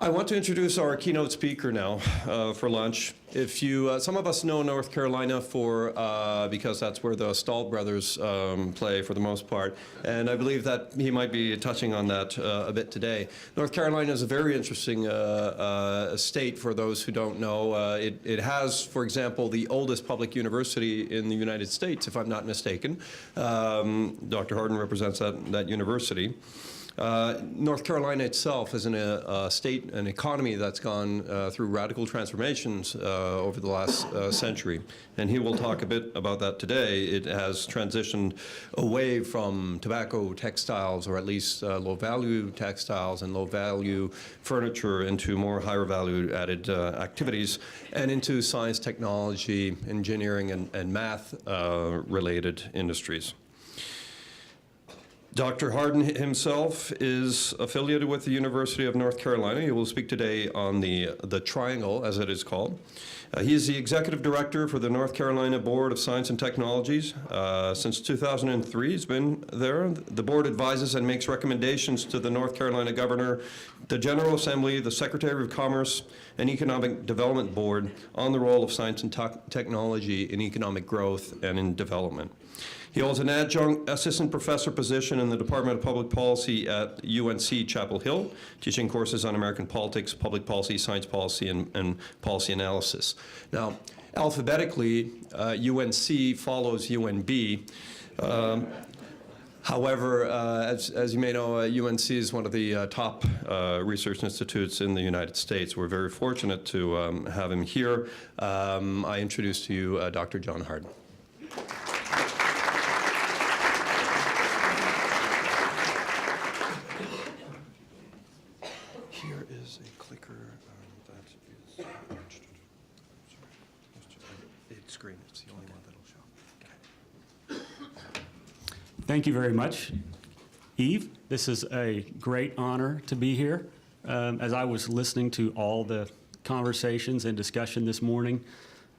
I want to introduce our keynote speaker now for lunch. If you, some of us know North Carolina because that's where the Stahl brothers play for the most part, and I believe that he might be touching on that a bit today. North Carolina is a very interesting state for those who don't know. It has, for example, the oldest public university in the United States, if I'm not mistaken. Dr. Hardin represents that university. North Carolina itself is in a state, an economy that's gone through radical transformations over the last century. And he will talk a bit about that today. It has transitioned away from tobacco textiles, or at least low-value textiles and low-value furniture, into more higher value-added activities, and into science, technology, engineering, and math-related industries. Dr. Hardin himself is affiliated with the University of North Carolina. He will speak today on the Triangle, as it is called. He is the Executive Director for the North Carolina Board of Science and Technologies. Since 2003, he's been there. The board advises and makes recommendations to the North Carolina Governor, the General Assembly, the Secretary of Commerce, and Economic Development Board on the role of science and technology in economic growth and in development. He holds an adjunct assistant professor position in the Department of Public Policy at UNC Chapel Hill, teaching courses on American politics, public policy, science policy, and policy analysis. Now, alphabetically, UNC follows UNB. However, as you may know, UNC is one of the top research institutes in the United States. We're very fortunate to have him here. I introduce to you Dr. John Hardin. Here is a clicker that is the screen. It's the only one that'll show. Okay. Thank you very much, Eve. This is a great honor to be here. As I was listening to all the conversations and discussion this morning,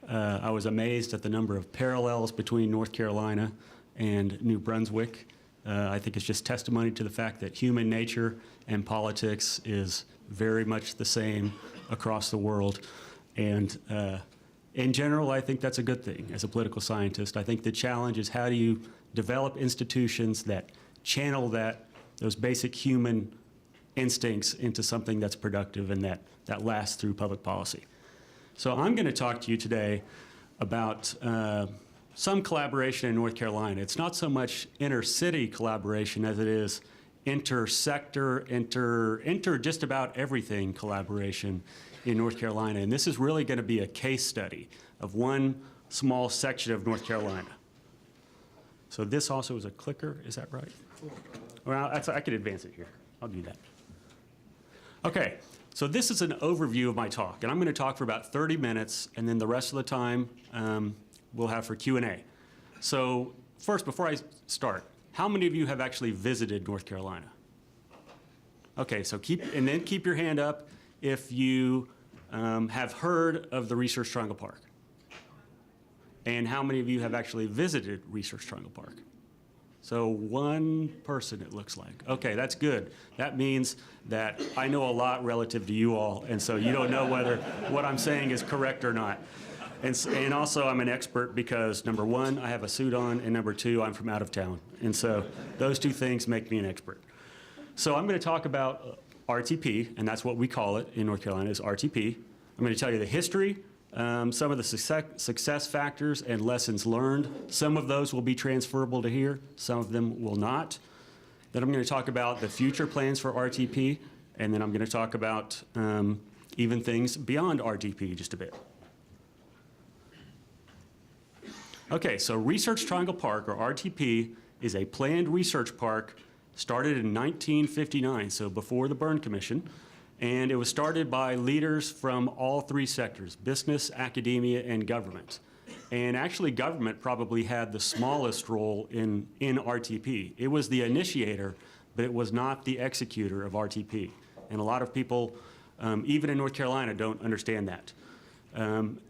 I was amazed at the number of parallels between North Carolina and New Brunswick. I think it's just testimony to the fact that human nature and politics is very much the same across the world. And in general, I think that's a good thing as a political scientist. I think the challenge is, how do you develop institutions that channel those basic human instincts into something that's productive and that lasts through public policy. So I'm going to talk to you today about some collaboration in North Carolina. It's not so much inter-city collaboration as it is inter-sector, inter just about everything collaboration in North Carolina. And this is really going to be a case study of one small section of North Carolina. So this also is a clicker, is that right? Well, I could advance it here. I'll do that. Okay, so this is an overview of my talk, and I'm going to talk for about 30 minutes, and then the rest of the time we'll have for Q&A. So first, before I start, how many of you have actually visited North Carolina? Okay, so keep your hand up if you have heard of the Research Triangle Park. And how many of you have actually visited Research Triangle Park? So one person, it looks like. Okay, that's good. That means that I know a lot relative to you all, and so you don't know whether what I'm saying is correct or not. And also, I'm an expert because, number one, I have a suit on, and number two, I'm from out of town. And so those two things make me an expert. So I'm going to talk about RTP, and that's what we call it in North Carolina, is RTP. I'm going to tell you the history, some of the success factors and lessons learned. Some of those will be transferable to here. Some of them will not. Then I'm going to talk about the future plans for RTP, and then I'm going to talk about even things beyond RTP just a bit. Okay, so Research Triangle Park, or RTP, is a planned research park started in 1959, so before the Byrne Commission. And it was started by leaders from all three sectors: business, academia, and government. And actually, government probably had the smallest role in RTP. It was the initiator, but it was not the executor of RTP. And a lot of people, even in North Carolina, don't understand that.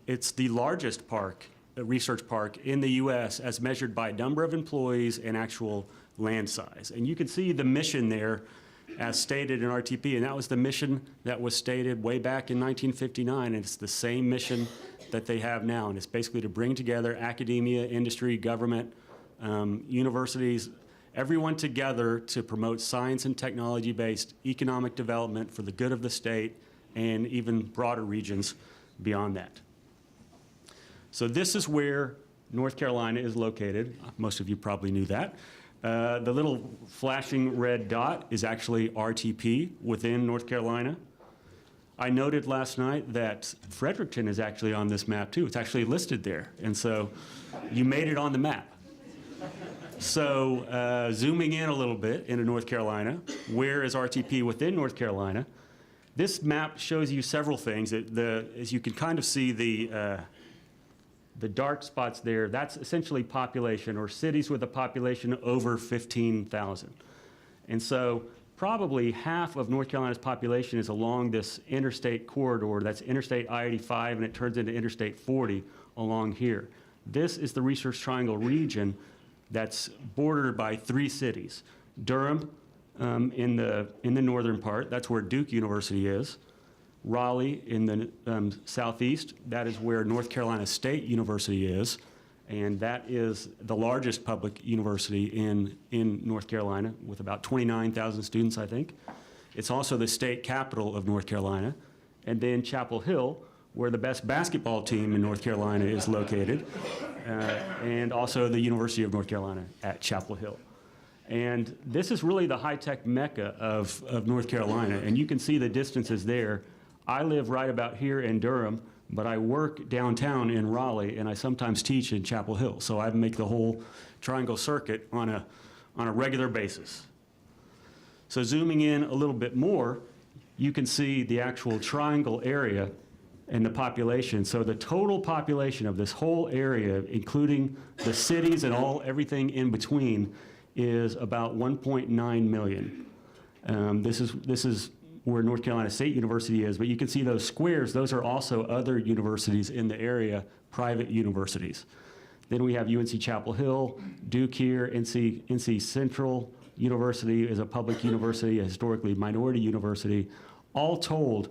It's the largest park, research park in the US as measured by number of employees and actual land size. And you can see the mission there as stated in RTP, and that was the mission that was stated way back in 1959, and it's the same mission that they have now, and it's basically to bring together academia, industry, government, universities, everyone together to promote science and technology-based economic development for the good of the state and even broader regions beyond that. So this is where North Carolina is located. Most of you probably knew that. The little flashing red dot is actually RTP within North Carolina. I noted last night that Fredericton is actually on this map too. It's actually listed there. And so you made it on the map. So zooming in a little bit into North Carolina, where is RTP within North Carolina? This map shows you several things. As you can kind of see the dark spots there, that's essentially population, or cities with a population over 15,000. And so probably half of North Carolina's population is along this interstate corridor. That's Interstate I-85, and it turns into Interstate 40 along here. This is the Research Triangle region that's bordered by 3 cities. Durham in the northern part, that's where Duke University is. Raleigh in the southeast, that is where North Carolina State University is, and that is the largest public university in North Carolina with about 29,000 students, I think. It's also the state capital of North Carolina. And then Chapel Hill, where the best basketball team in North Carolina is located, and also the University of North Carolina at Chapel Hill. And this is really the high-tech mecca of North Carolina, and you can see the distances there. I live right about here in Durham, but I work downtown in Raleigh, and I sometimes teach in Chapel Hill, so I make the whole Triangle Circuit on a regular basis. So zooming in a little bit more, you can see the actual triangle area and the population. So the total population of this whole area, including the cities and everything in between, is about 1.9 million. This is where North Carolina State University is, but you can see those squares. Those are also other universities in the area, private universities. Then we have UNC Chapel Hill, Duke here, NC Central University is a public university, a historically minority university. All told,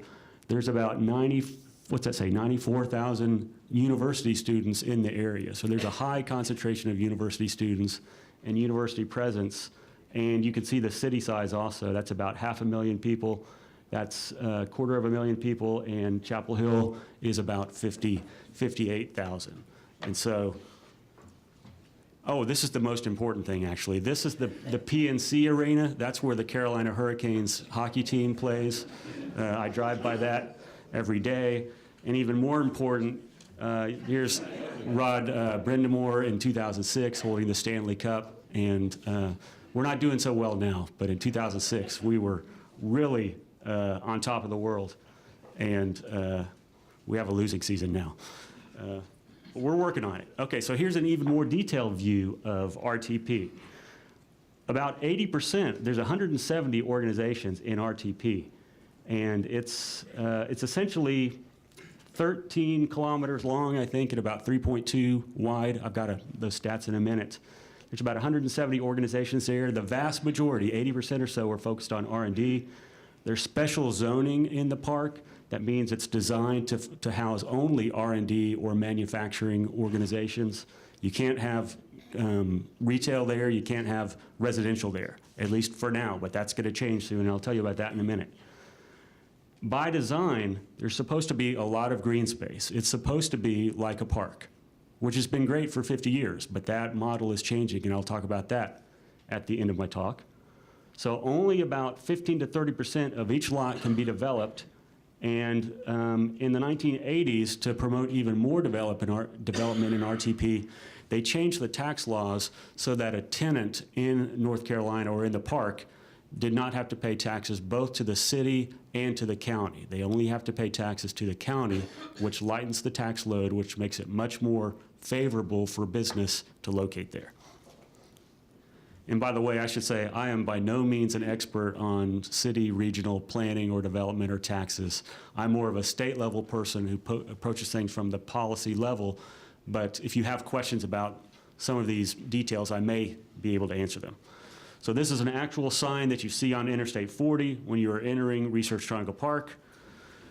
there's about 94,000 university students in the area. So there's a high concentration of university students and university presence. And you can see the city size also. That's about 500,000 people. That's 250,000 people. And Chapel Hill is about 58,000. And so, this is the most important thing, actually. This is the PNC Arena. That's where the Carolina Hurricanes hockey team plays. I drive by that every day. And even more important, here's Rod Brindamore in 2006 holding the Stanley Cup. And we're not doing so well now, but in 2006, we were really on top of the world. And we have a losing season now. But we're working on it. Okay, so here's an even more detailed view of RTP. About 80%, there's 170 organizations in RTP. And it's essentially 13 kilometers long, I think, and about 3.2 wide. I've got those stats in a minute. There's about 170 organizations there. The vast majority, 80% or so, are focused on R&D. There's special zoning in the park. That means it's designed to house only R&D or manufacturing organizations. You can't have retail there. You can't have residential there, at least for now, but that's going to change soon, and I'll tell you about that in a minute. By design, there's supposed to be a lot of green space. It's supposed to be like a park, which has been great for 50 years, but that model is changing, and I'll talk about that at the end of my talk. So only about 15 to 30% of each lot can be developed, and in the 1980s, to promote even more development in RTP, they changed the tax laws so that a tenant in North Carolina or in the park did not have to pay taxes both to the city and to the county. They only have to pay taxes to the county, which lightens the tax load, which makes it much more favorable for business to locate there. And by the way, I should say, I am by no means an expert on city, regional planning or development or taxes. I'm more of a state-level person who approaches things from the policy level, but if you have questions about some of these details, I may be able to answer them. So this is an actual sign that you see on Interstate 40 when you are entering Research Triangle Park.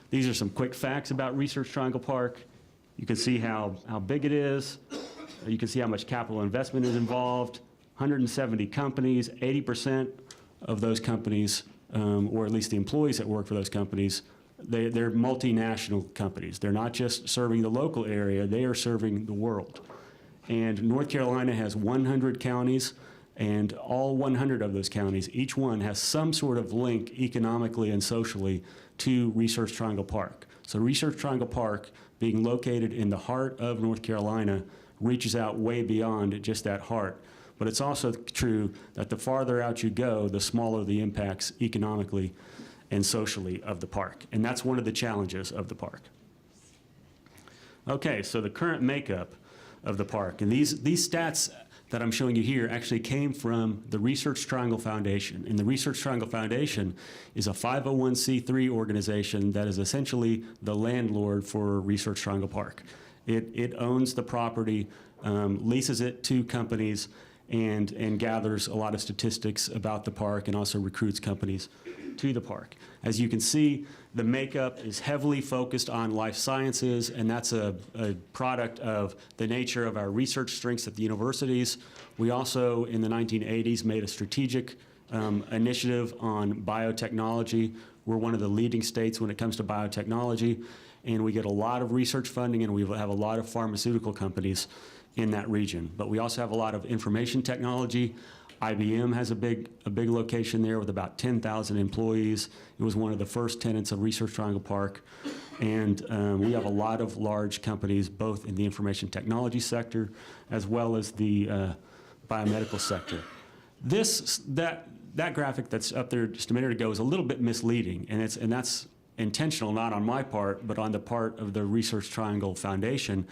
These are some quick facts about Research Triangle Park. You can see how big it is. You can see how much capital investment is involved. 170 companies, 80% of those companies, or at least the employees that work for those companies, they're multinational companies. They're not just serving the local area, they are serving the world. And North Carolina has 100 counties, and all 100 of those counties, each one has some sort of link economically and socially to Research Triangle Park. So Research Triangle Park, being located in the heart of North Carolina, reaches out way beyond just that heart. But it's also true that the farther out you go, the smaller the impacts economically and socially of the park. And that's one of the challenges of the park. Okay, so the current makeup of the park. And these stats that I'm showing you here actually came from the Research Triangle Foundation. And the Research Triangle Foundation is a 501c3 organization that is essentially the landlord for Research Triangle Park. It owns the property, leases it to companies, and gathers a lot of statistics about the park and also recruits companies to the park. As you can see, the makeup is heavily focused on life sciences, and that's a product of the nature of our research strengths at the universities. We also, in the 1980s, made a strategic initiative on biotechnology. We're one of the leading states when it comes to biotechnology, and we get a lot of research funding, and we have a lot of pharmaceutical companies in that region. But we also have a lot of information technology. IBM has a big location there with about 10,000 employees. It was one of the first tenants of Research Triangle Park. And we have a lot of large companies, both in the information technology sector as well as the biomedical sector. That graphic that's up there just a minute ago is a little bit misleading, and that's intentional, not on my part, but on the part of the Research Triangle Foundation,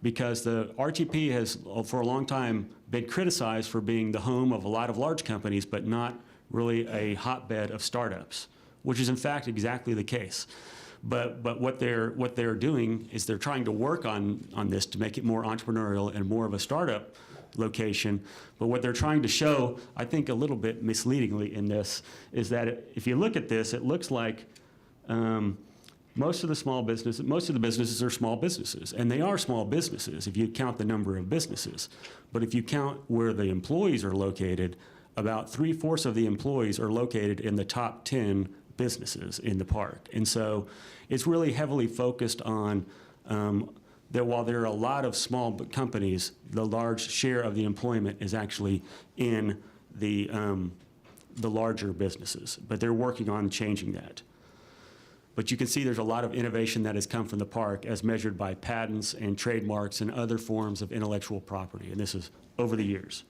because the RTP has, for a long time, been criticized for being the home of a lot of large companies, but not really a hotbed of startups, which is in fact exactly the case. But what they're doing is they're trying to work on this to make it more entrepreneurial and more of a startup location. But what they're trying to show, I think a little bit misleadingly in this, is that if you look at this, it looks like most of the businesses are small businesses, and they are small businesses if you count the number of businesses. But if you count where the employees are located, about 3/4 of the employees are located in the top 10 businesses in the park. And so it's really heavily focused on that while there are a lot of small companies, the large share of the employment is actually in the larger businesses. But they're working on changing that. But you can see there's a lot of innovation that has come from the park as measured by patents and trademarks and other forms of intellectual property, and this is over the years.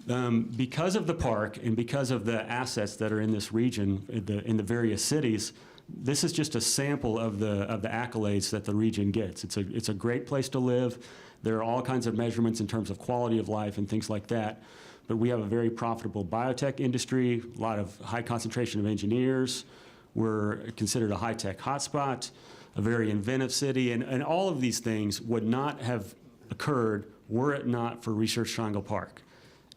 Because of the park and because of the assets that are in this region, in the various cities, this is just a sample of the accolades that the region gets. It's a great place to live. There are all kinds of measurements in terms of quality of life and things like that. But we have a very profitable biotech industry, a lot of high concentration of engineers. We're considered a high-tech hotspot, a very inventive city, and all of these things would not have occurred were it not for Research Triangle Park.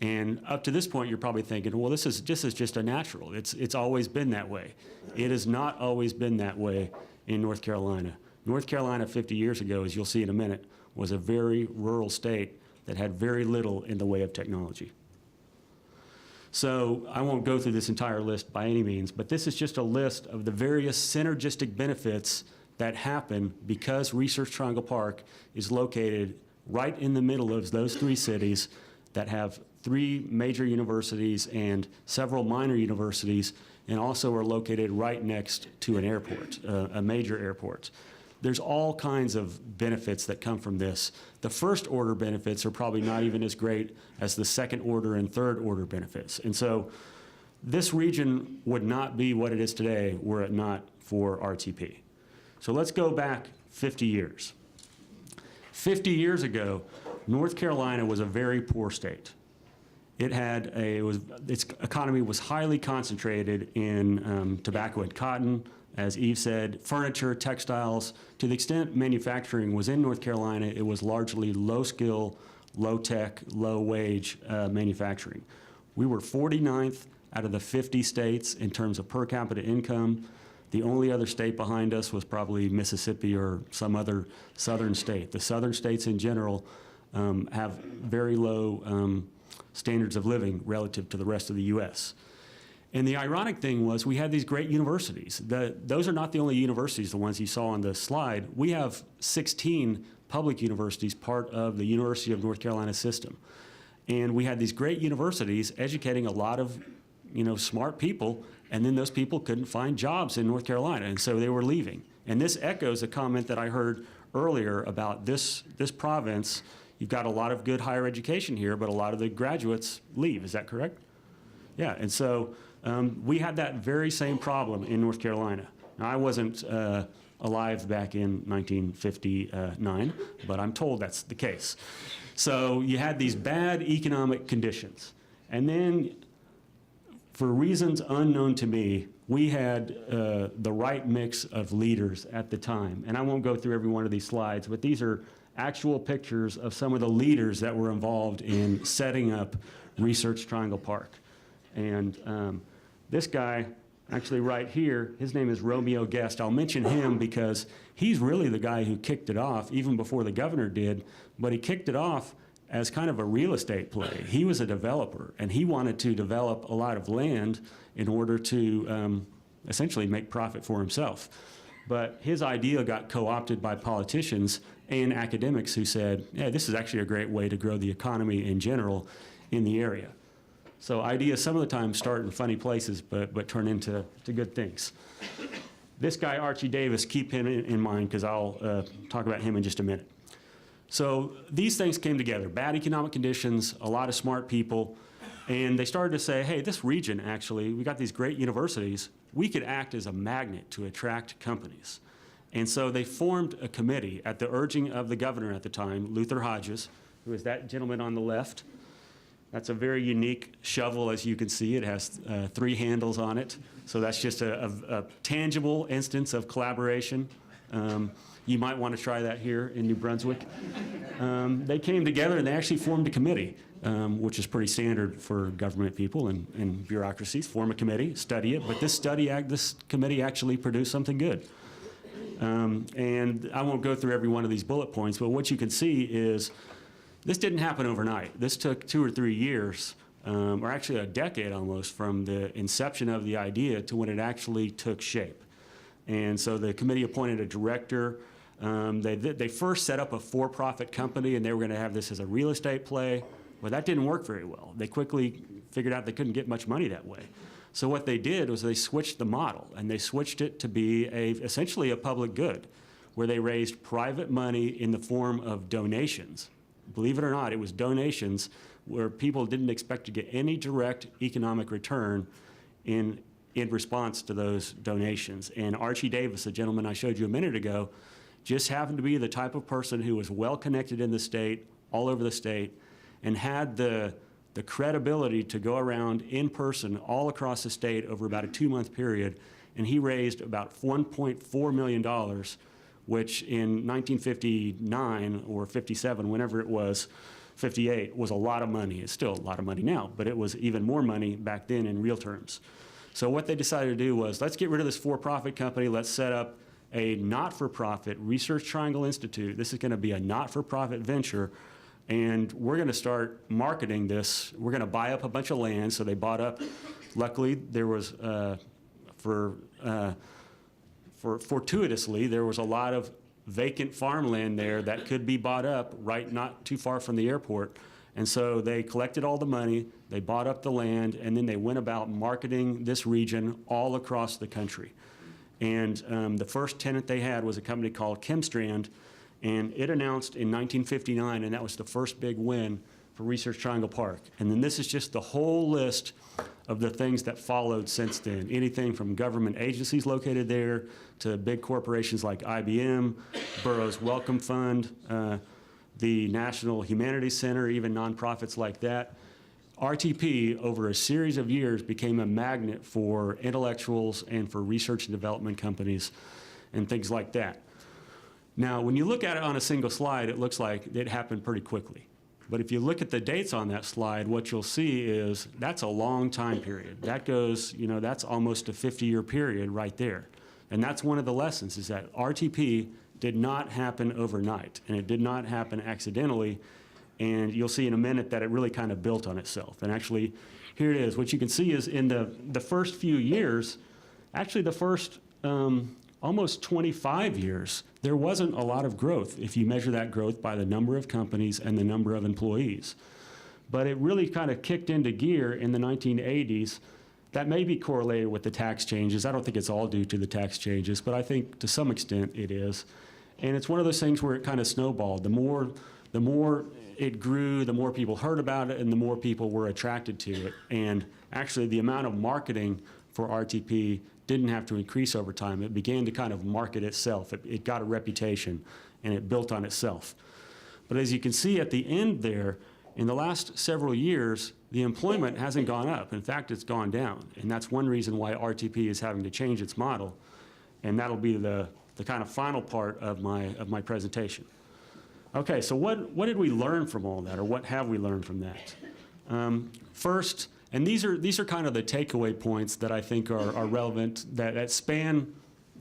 And up to this point, you're probably thinking, well, this is just a natural. It's always been that way. It has not always been that way in North Carolina. North Carolina 50 years ago, as you'll see in a minute, was a very rural state that had very little in the way of technology. So I won't go through this entire list by any means, but this is just a list of the various synergistic benefits that happen because Research Triangle Park is located right in the middle of those 3 cities that have 3 major universities and several minor universities, and also are located right next to an airport, a major airport. There's all kinds of benefits that come from this. The first order benefits are probably not even as great as the second order and third order benefits. And so this region would not be what it is today were it not for RTP. So let's go back 50 years. 50 years ago, North Carolina was a very poor state. Its economy was highly concentrated in tobacco and cotton, as Eve said, furniture, textiles. To the extent manufacturing was in North Carolina, it was largely low-skill, low-tech, low-wage manufacturing. We were 49th out of the 50 states in terms of per capita income. The only other state behind us was probably Mississippi or some other southern state. The southern states in general have very low standards of living relative to the rest of the U.S. And the ironic thing was we had these great universities. Those are not the only universities, the ones you saw on the slide. We have 16 public universities, part of the University of North Carolina system. And we had these great universities educating a lot of smart people, and then those people couldn't find jobs in North Carolina, and so they were leaving. And this echoes a comment that I heard earlier about this province. You've got a lot of good higher education here, but a lot of the graduates leave. Is that correct? Yeah, and so we had that very same problem in North Carolina. Now, I wasn't alive back in 1959, but I'm told that's the case. So you had these bad economic conditions. And then, for reasons unknown to me, we had the right mix of leaders at the time. And I won't go through every one of these slides, but these are actual pictures of some of the leaders that were involved in setting up Research Triangle Park. And this guy, actually right here, his name is Romeo Guest. I'll mention him because he's really the guy who kicked it off, even before the governor did, but he kicked it off as kind of a real estate play. He was a developer, and he wanted to develop a lot of land in order to essentially make profit for himself. But his idea got co-opted by politicians and academics who said, yeah, this is actually a great way to grow the economy in general in the area. So ideas some of the time start in funny places, but turn into good things. This guy, Archie Davis, keep him in mind because I'll talk about him in just a minute. So these things came together, bad economic conditions, a lot of smart people, and they started to say, hey, this region actually, we got these great universities, we could act as a magnet to attract companies. And so they formed a committee at the urging of the governor at the time, Luther Hodges, who is that gentleman on the left. That's a very unique shovel, as you can see. It has 3 handles on it. So that's just a tangible instance of collaboration. You might want to try that here in New Brunswick. They came together and they actually formed a committee, which is pretty standard for government people and bureaucracies. Form a committee, study it, but this committee actually produced something good. And I won't go through every one of these bullet points, but what you can see is this didn't happen overnight. This took 2 or 3 years, or actually a decade almost, from the inception of the idea to when it actually took shape. And so the committee appointed a director. They first set up a for-profit company, and they were going to have this as a real estate play. Well, that didn't work very well. They quickly figured out they couldn't get much money that way. So what they did was they switched the model, and they switched it to be essentially a public good, where they raised private money in the form of donations. Believe it or not, it was donations where people didn't expect to get any direct economic return in response to those donations. And Archie Davis, the gentleman I showed you a minute ago, just happened to be the type of person who was well connected in the state, all over the state, and had the credibility to go around in person all across the state over about a 2-month period. And he raised about $1.4 million, which in 1959 or 57, whenever it was, 58, was a lot of money. It's still a lot of money now, but it was even more money back then in real terms. So what they decided to do was, let's get rid of this for-profit company. Let's set up a not-for-profit Research Triangle Institute. This is going to be a not-for-profit venture, and we're going to start marketing this. We're going to buy up a bunch of land. So they bought up. Luckily, there was fortuitously, there was a lot of vacant farmland there that could be bought up right not too far from the airport. And so they collected all the money, they bought up the land, and then they went about marketing this region all across the country. And the first tenant they had was a company called Chemstrand, and it announced in 1959, and that was the first big win for Research Triangle Park. And then this is just the whole list of the things that followed since then. Anything from government agencies located there to big corporations like IBM, Burroughs Wellcome Fund, the National Humanities Center, even nonprofits like that. RTP, over a series of years, became a magnet for intellectuals and for research and development companies and things like that. Now, when you look at it on a single slide, it looks like it happened pretty quickly. But if you look at the dates on that slide, what you'll see is that's a long time period. That goes, that's almost a 50-year period right there. And that's one of the lessons, is that RTP did not happen overnight, and it did not happen accidentally. And you'll see in a minute that it really kind of built on itself. And actually, here it is. What you can see is in the first few years, actually the first almost 25 years, there wasn't a lot of growth if you measure that growth by the number of companies and the number of employees. But it really kind of kicked into gear in the 1980s. That may be correlated with the tax changes. I don't think it's all due to the tax changes, but I think to some extent it is. And it's one of those things where it kind of snowballed. The more it grew, the more people heard about it, and the more people were attracted to it. And actually, the amount of marketing for RTP didn't have to increase over time. It began to kind of market itself. It got a reputation, and it built on itself. But as you can see at the end there, in the last several years, the employment hasn't gone up. In fact, it's gone down. And that's one reason why RTP is having to change its model. And that'll be the kind of final part of my presentation. Okay, so what did we learn from all that, or what have we learned from that? First, and these are kind of the takeaway points that I think are relevant, that span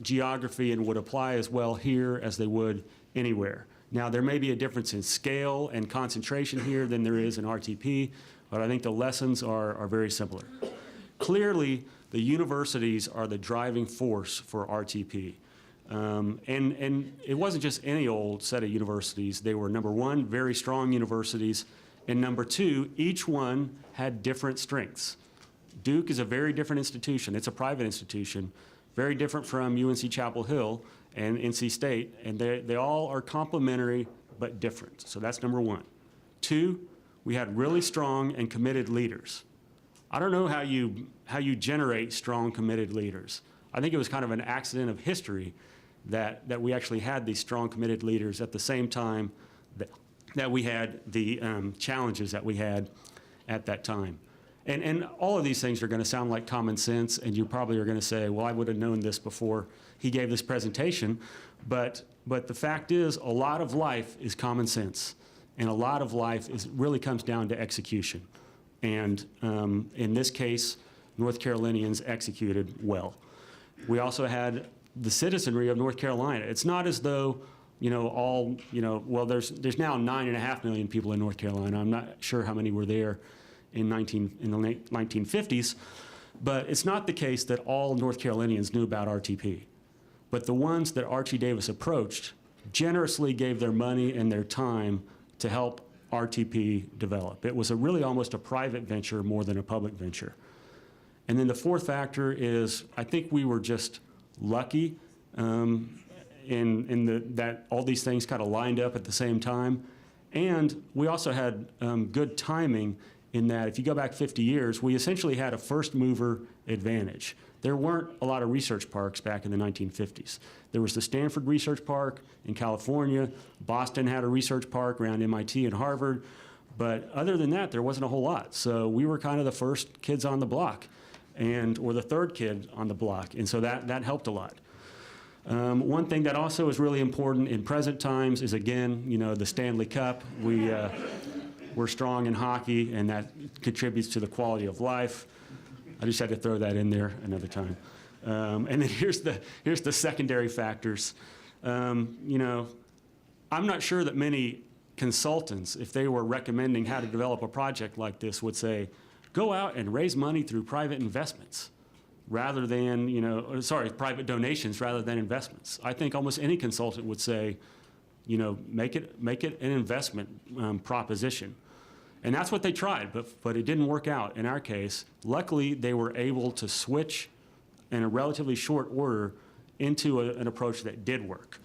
geography and would apply as well here as they would anywhere. Now, there may be a difference in scale and concentration here than there is in RTP, but I think the lessons are very similar. Clearly, the universities are the driving force for RTP. And it wasn't just any old set of universities. They were, number one, very strong universities, and number two, each one had different strengths. Duke is a very different institution. It's a private institution, very different from UNC Chapel Hill and NC State, and they all are complementary but different. So that's number one. Two, we had really strong and committed leaders. I don't know how you generate strong, committed leaders. I think it was kind of an accident of history that we actually had these strong, committed leaders at the same time that we had the challenges that we had at that time. And all of these things are going to sound like common sense, and you probably are going to say, well, I would have known this before he gave this presentation. But the fact is, a lot of life is common sense, and a lot of life really comes down to execution. And in this case, North Carolinians executed well. We also had the citizenry of North Carolina. It's not as though, well, there's now 9.5 million people in North Carolina. I'm not sure how many were there in the late 1950s, but it's not the case that all North Carolinians knew about RTP. But the ones that Archie Davis approached generously gave their money and their time to help RTP develop. It was really almost a private venture more than a public venture. And then the fourth factor is, I think we were just lucky that all these things kind of lined up at the same time. And we also had good timing in that if you go back 50 years, we essentially had a first mover advantage. There weren't a lot of research parks back in the 1950s. There was the Stanford Research Park in California. Boston had a research park around MIT and Harvard. But other than that, there wasn't a whole lot. So we were kind of the first kids on the block, or the third kid on the block. And so that helped a lot. One thing that also is really important in present times is, again, the Stanley Cup. We're strong in hockey, and that contributes to the quality of life. I just had to throw that in there another time. And then here's the secondary factors. I'm not sure that many consultants, if they were recommending how to develop a project like this, would say, go out and raise money through private investments rather than, private donations rather than investments. I think almost any consultant would say, make it an investment proposition. And that's what they tried, but it didn't work out in our case. Luckily, they were able to switch in a relatively short order into an approach that did work.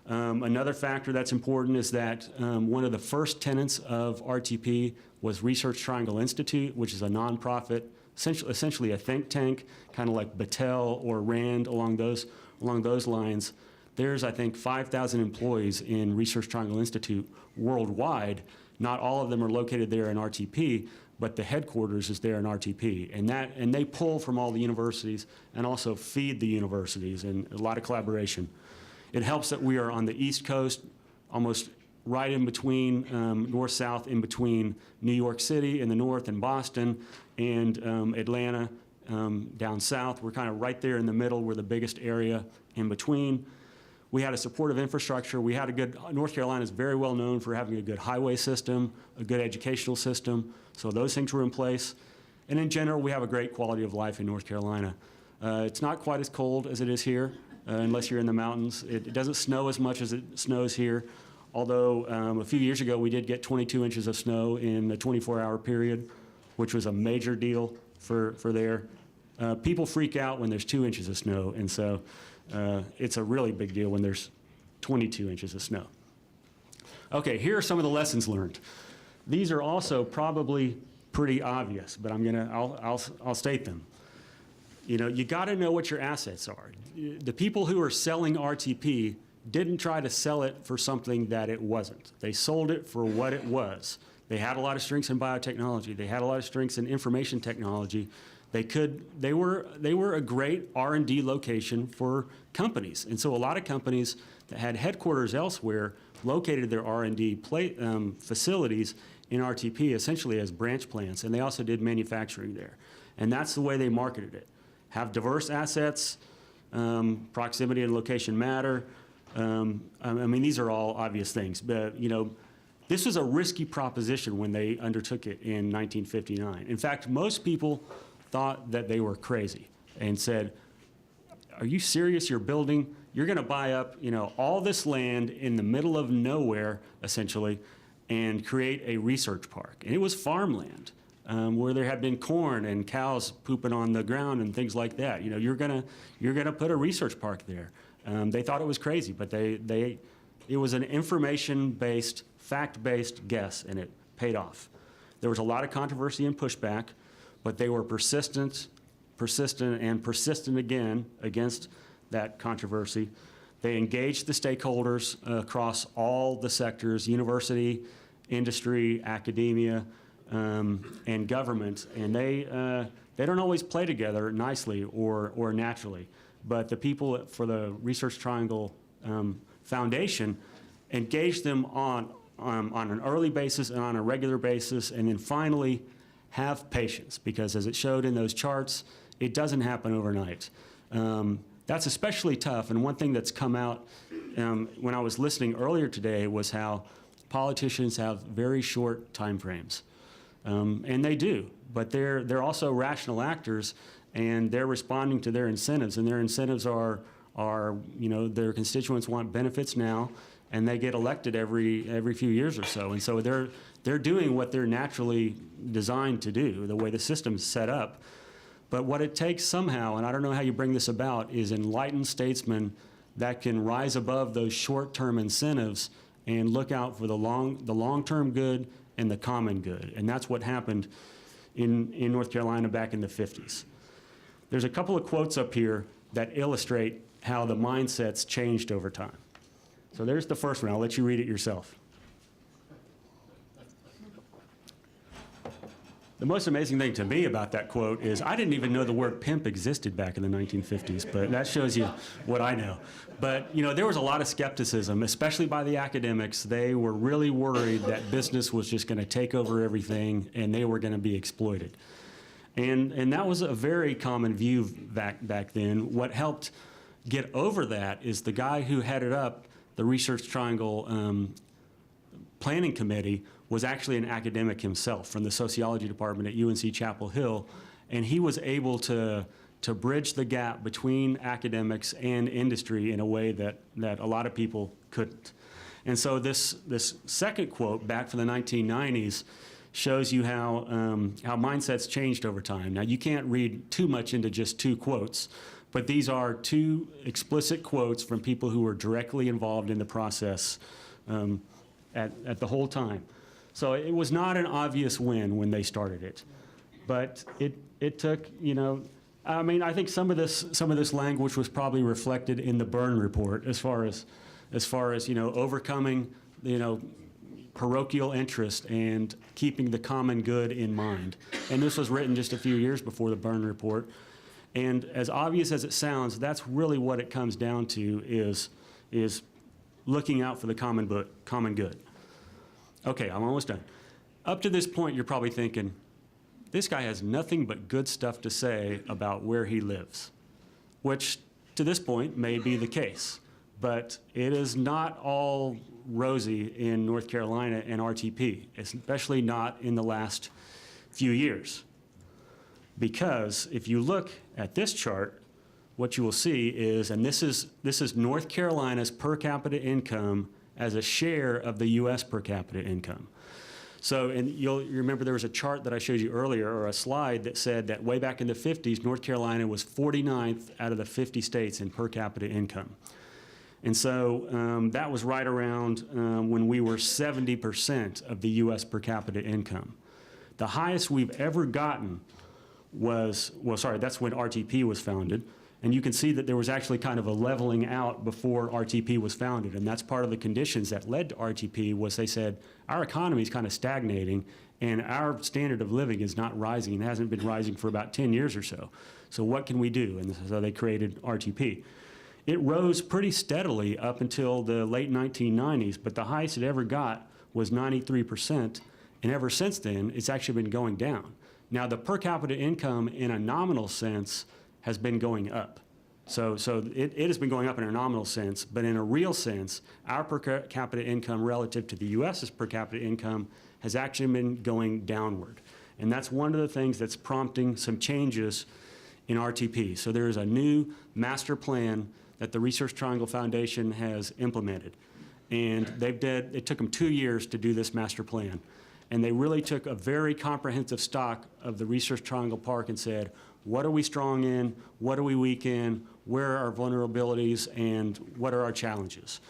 Another factor that's important is that one of the first tenets of RTP was Research Triangle Institute, which is a nonprofit, essentially a think tank, kind of like Battelle or RAND along those lines. There's, I think, 5,000 employees in Research Triangle Institute worldwide. Not all of them are located there in RTP, but the headquarters is there in RTP. And they pull from all the universities and also feed the universities, and a lot of collaboration. It helps that we are on the East Coast. Almost right in between, north-south, in between New York City in the north and Boston, and Atlanta down south. We're kind of right there in the middle. We're the biggest area in between. We had a supportive infrastructure. We had a good, North Carolina is very well known for having a good highway system, a good educational system. So those things were in place. And in general, we have a great quality of life in North Carolina. It's not quite as cold as it is here, unless you're in the mountains. It doesn't snow as much as it snows here. Although a few years ago, we did get 22 inches of snow in a 24-hour period, which was a major deal for there. People freak out when there's 2 inches of snow, and so it's a really big deal when there's 22 inches of snow. Okay, here are some of the lessons learned. These are also probably pretty obvious, but I'll state them. You know, you got to know what your assets are. The people who are selling RTP didn't try to sell it for something that it wasn't. They sold it for what it was. They had a lot of strengths in biotechnology. They had a lot of strengths in information technology. They were a great R&D location for companies. And so a lot of companies that had headquarters elsewhere located their R&D facilities in RTP essentially as branch plants, and they also did manufacturing there. And that's the way they marketed it. Have diverse assets, proximity and location matter. I mean, these are all obvious things, but you know, this was a risky proposition when they undertook it in 1959. In fact, most people thought that they were crazy and said, are you serious? You're going to buy up, you know, all this land in the middle of nowhere, essentially, and create a research park. And it was farmland where there had been corn and cows pooping on the ground and things like that. You know, you're gonna put a research park there. They thought it was crazy, but it was an information-based, fact-based guess, and it paid off. There was a lot of controversy and pushback, but they were persistent again against that controversy. They engaged the stakeholders across all the sectors: university, industry, academia, and government. And they don't always play together nicely or naturally. But the people for the Research Triangle Foundation engaged them on an early basis and on a regular basis, and then finally have patience, because as it showed in those charts, it doesn't happen overnight. That's especially tough, and one thing that's come out when I was listening earlier today was how politicians have very short time frames. And they do, but they're also rational actors, and they're responding to their incentives, and their incentives are you know, their constituents want benefits now, and they get elected every few years or so. And so they're doing what they're naturally designed to do, the way the system's set up. But what it takes somehow, and I don't know how you bring this about, is enlightened statesmen that can rise above those short-term incentives and look out for the long-term good and the common good. And that's what happened in North Carolina back in the 50s. There's a couple of quotes up here that illustrate how the mindsets changed over time. So there's the first one. I'll let you read it yourself. The most amazing thing to me about that quote is I didn't even know the word pimp existed back in the 1950s, but that shows you what I know. But you know, there was a lot of skepticism, especially by the academics. They were really worried that business was just going to take over everything and they were going to be exploited. And that was a very common view back then. What helped get over that is the guy who headed up the Research Triangle Planning Committee was actually an academic himself from the sociology department at UNC Chapel Hill, and he was able to bridge the gap between academics and industry in a way that a lot of people couldn't. And so this second quote back from the 1990s shows you how mindsets changed over time. Now, you can't read too much into just two quotes, but these are two explicit quotes from people who were directly involved in the process at the whole time. So it was not an obvious win when they started it, but it took, you know, I mean, I think some of this language was probably reflected in the Byrne report as far as you know, overcoming, you know, parochial interest and keeping the common good in mind. And this was written just a few years before the Byrne report. And as obvious as it sounds, that's really what it comes down to is looking out for the common good. Okay, I'm almost done. Up to this point, you're probably thinking, this guy has nothing but good stuff to say about where he lives, which to this point may be the case. But it is not all rosy in North Carolina and RTP, especially not in the last few years. Because if you look at this chart, what you will see is, and this is North Carolina's per capita income as a share of the US per capita income. So, and you remember there was a chart that I showed you earlier, or a slide that said that way back in the 50s, North Carolina was 49th out of the 50 states in per capita income. And so that was right around when we were 70% of the US per capita income. The highest we've ever gotten was, well, sorry, that's when RTP was founded. And you can see that there was actually kind of a leveling out before RTP was founded. And that's part of the conditions that led to RTP was they said, our economy is kind of stagnating and our standard of living is not rising and hasn't been rising for about 10 years or so. So what can we do? And so they created RTP. It rose pretty steadily up until the late 1990s, but the highest it ever got was 93%. And ever since then, it's actually been going down. Now, the per capita income in a nominal sense has been going up. So it has been going up in a nominal sense, but in a real sense, our per capita income relative to the US's per capita income has actually been going downward. And that's one of the things that's prompting some changes in RTP. So there is a new master plan that the Research Triangle Foundation has implemented. And it took them 2 years to do this master plan. And they really took a very comprehensive stock of the Research Triangle Park and said, what are we strong in? What are we weak in? Where are our vulnerabilities? And what are our challenges?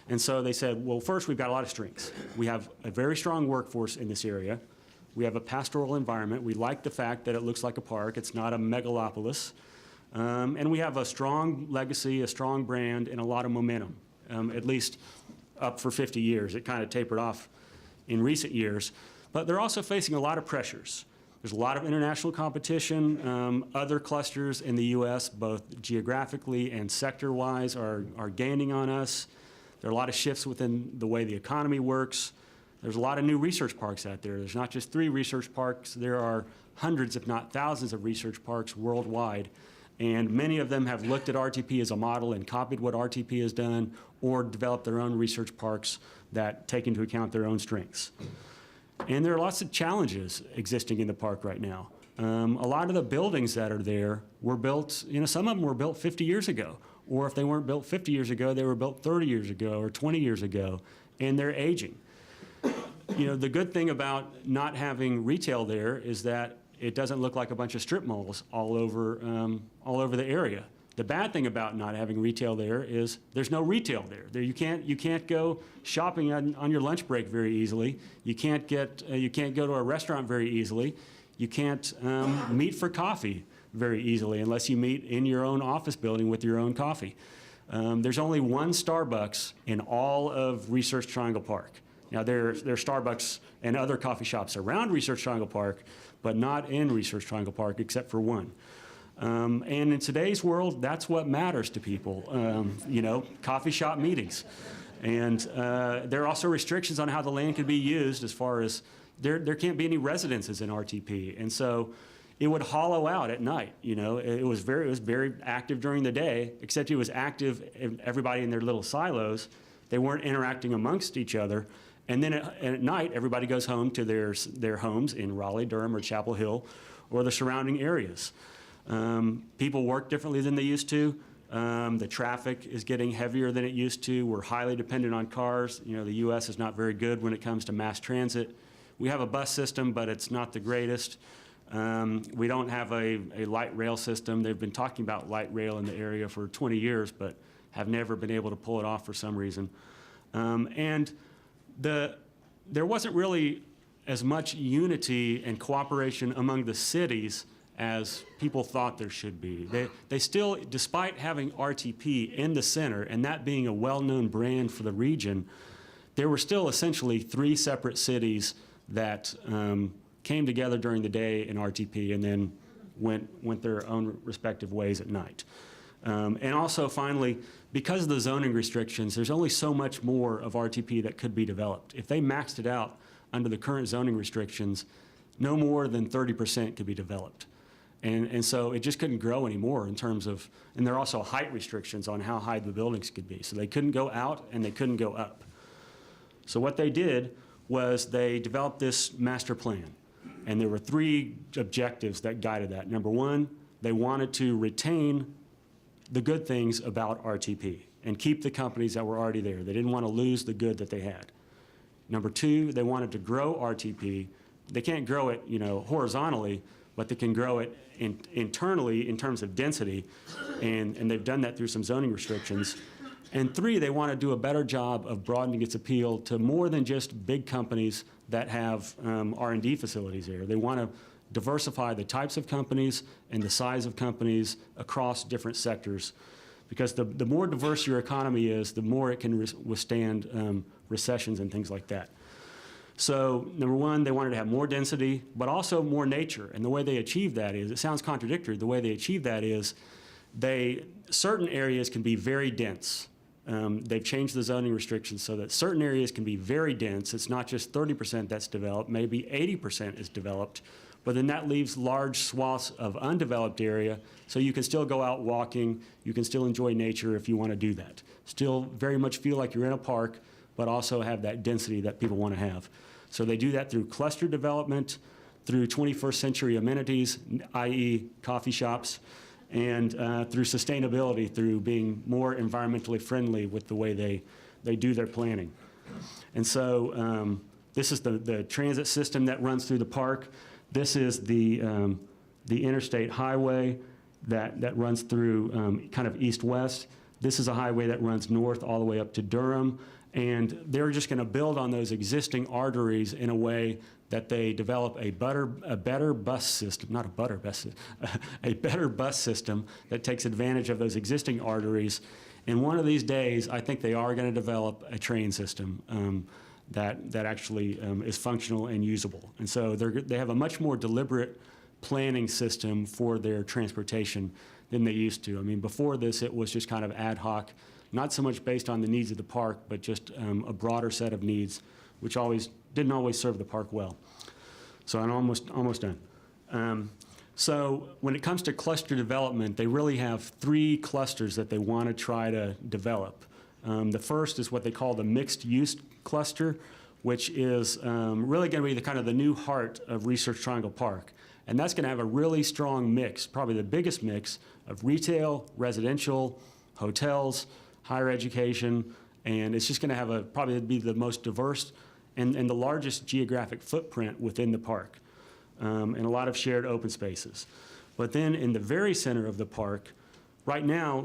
And so they said, well, first, we've got a lot of strengths. We have a very strong workforce in this area. We have a pastoral environment. We like the fact that it looks like a park. It's not a megalopolis. And we have a strong legacy, a strong brand, and a lot of momentum, at least up for 50 years. It kind of tapered off in recent years. But they're also facing a lot of pressures. There's a lot of international competition. Other clusters in the U.S., both geographically and sector-wise, are gaining on us. There are a lot of shifts within the way the economy works. There's a lot of new research parks out there. There's not just 3 research parks. There are hundreds, if not thousands, of research parks worldwide. And many of them have looked at RTP as a model and copied what RTP has done or developed their own research parks that take into account their own strengths. And there are lots of challenges existing in the park right now. A lot of the buildings that are there were built, some of them were built 50 years ago. Or if they weren't built 50 years ago, they were built 30 years ago or 20 years ago, and they're aging. The good thing about not having retail there is that it doesn't look like a bunch of strip malls all over the area. The bad thing about not having retail there is there's no retail there. You can't go shopping on your lunch break very easily. You can't go to a restaurant very easily. You can't meet for coffee very easily unless you meet in your own office building with your own coffee. There's only one Starbucks in all of Research Triangle Park. Now there are Starbucks and other coffee shops around Research Triangle Park, but not in Research Triangle Park except for one. And in today's world, that's what matters to people, coffee shop meetings. And there are also restrictions on how the land can be used as far as there can't be any residences in RTP. And so it would hollow out at night. It was very active during the day, except it was active, everybody in their little silos. They weren't interacting amongst each other. And then at night, everybody goes home to their homes in Raleigh, Durham, or Chapel Hill, or the surrounding areas. People work differently than they used to. The traffic is getting heavier than it used to. We're highly dependent on cars. The U.S. is not very good when it comes to mass transit. We have a bus system, but it's not the greatest. We don't have a light rail system. They've been talking about light rail in the area for 20 years, but have never been able to pull it off for some reason. And there wasn't really as much unity and cooperation among the cities as people thought there should be. They still, despite having RTP in the center and that being a well-known brand for the region, there were still essentially 3 separate cities that came together during the day in RTP and then went their own respective ways at night. And also, finally, because of the zoning restrictions, there's only so much more of RTP that could be developed. If they maxed it out, under the current zoning restrictions, no more than 30% could be developed. And so it just couldn't grow anymore in terms of, and there are also height restrictions on how high the buildings could be. So they couldn't go out and they couldn't go up. So what they did was they developed this master plan. And there were 3 objectives that guided that. Number 1, they wanted to retain the good things about RTP and keep the companies that were already there. They didn't want to lose the good that they had. Number 2, they wanted to grow RTP. They can't grow it, horizontally, but they can grow it internally in terms of density, and they've done that through some zoning restrictions. And 3, they want to do a better job of broadening its appeal to more than just big companies that have R&D facilities there. They want to diversify the types of companies and the size of companies across different sectors, because the more diverse your economy is, the more it can withstand recessions and things like that. So number 1, they wanted to have more density, but also more nature. And the way they achieve that is, it sounds contradictory, the way they achieve that is certain areas can be very dense. They've changed the zoning restrictions so that certain areas can be very dense. It's not just 30% that's developed, maybe 80% is developed, but then that leaves large swaths of undeveloped area, so you can still go out walking, you can still enjoy nature if you want to do that. Still very much feel like you're in a park, but also have that density that people want to have. So they do that through cluster development, through 21st century amenities, i.e. coffee shops, and through sustainability, through being more environmentally friendly with the way they do their planning. And so this is the transit system that runs through the park. This is the interstate highway that runs through kind of east-west. This is a highway that runs north all the way up to Durham. And they're just going to build on those existing arteries in a way that they develop a better bus system, not a butter bus, a better bus system that takes advantage of those existing arteries. And one of these days, I think they are going to develop a train system that actually is functional and usable. And so they have a much more deliberate planning system for their transportation than they used to. I mean, before this, it was just kind of ad hoc, not so much based on the needs of the park, but just a broader set of needs, which didn't always serve the park well. So I'm almost done. So when it comes to cluster development, they really have 3 clusters that they want to try to develop. The first is what they call the mixed-use cluster, which is really going to be the kind of the new heart of Research Triangle Park. And that's going to have a really strong mix, probably the biggest mix of retail, residential, hotels, higher education, and it's just going to have probably be the most diverse and the largest geographic footprint within the park, and a lot of shared open spaces. But then in the very center of the park, right now,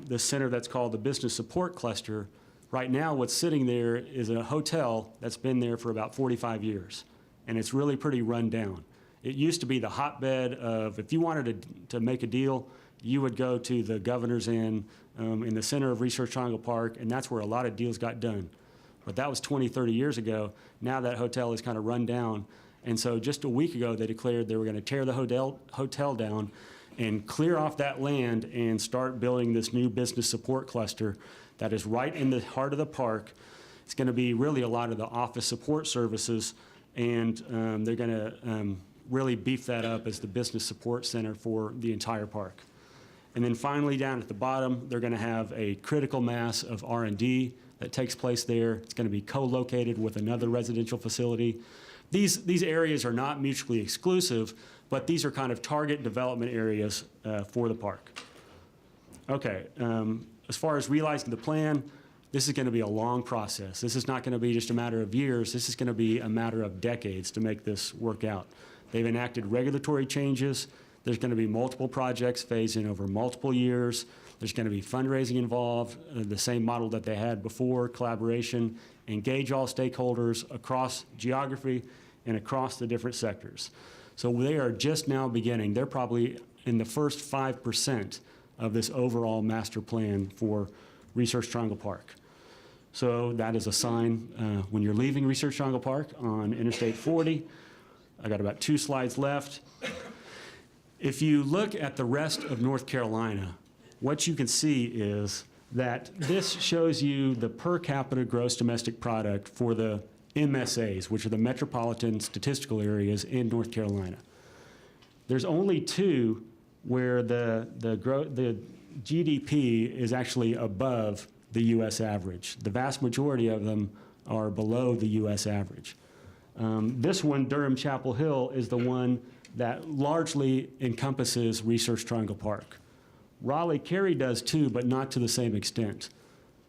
the center that's called the Business Support Cluster, right now what's sitting there is a hotel that's been there for about 45 years, and it's really pretty run down. It used to be the hotbed of, if you wanted to make a deal, you would go to the Governor's Inn in the center of Research Triangle Park, and that's where a lot of deals got done. But that was 20, 30 years ago. Now that hotel is kind of run down. And so just a week ago, they declared they were going to tear the hotel down and clear off that land and start building this new business support cluster that is right in the heart of the park. It's going to be really a lot of the office support services, and they're going to really beef that up as the business support center for the entire park. And then finally, down at the bottom, they're going to have a critical mass of R&D that takes place there. It's going to be co-located with another residential facility. These areas are not mutually exclusive, but these are kind of target development areas for the park. Okay, as far as realizing the plan, this is going to be a long process. This is not going to be just a matter of years. This is going to be a matter of decades to make this work out. They've enacted regulatory changes. There's going to be multiple projects phased in over multiple years. There's going to be fundraising involved, the same model that they had before, collaboration, engage all stakeholders across geography and across the different sectors. So they are just now beginning. They're probably in the first 5% of this overall master plan for Research Triangle Park. So that is a sign when you're leaving Research Triangle Park on Interstate 40. I got about 2 slides left. If you look at the rest of North Carolina, what you can see is that this shows you the per capita gross domestic product for the MSAs, which are the metropolitan statistical areas in North Carolina. There's only 2 where the GDP is actually above the U.S. average. The vast majority of them are below the U.S. average. This one, Durham-Chapel Hill, is the one that largely encompasses Research Triangle Park. Raleigh-Cary does too, but not to the same extent.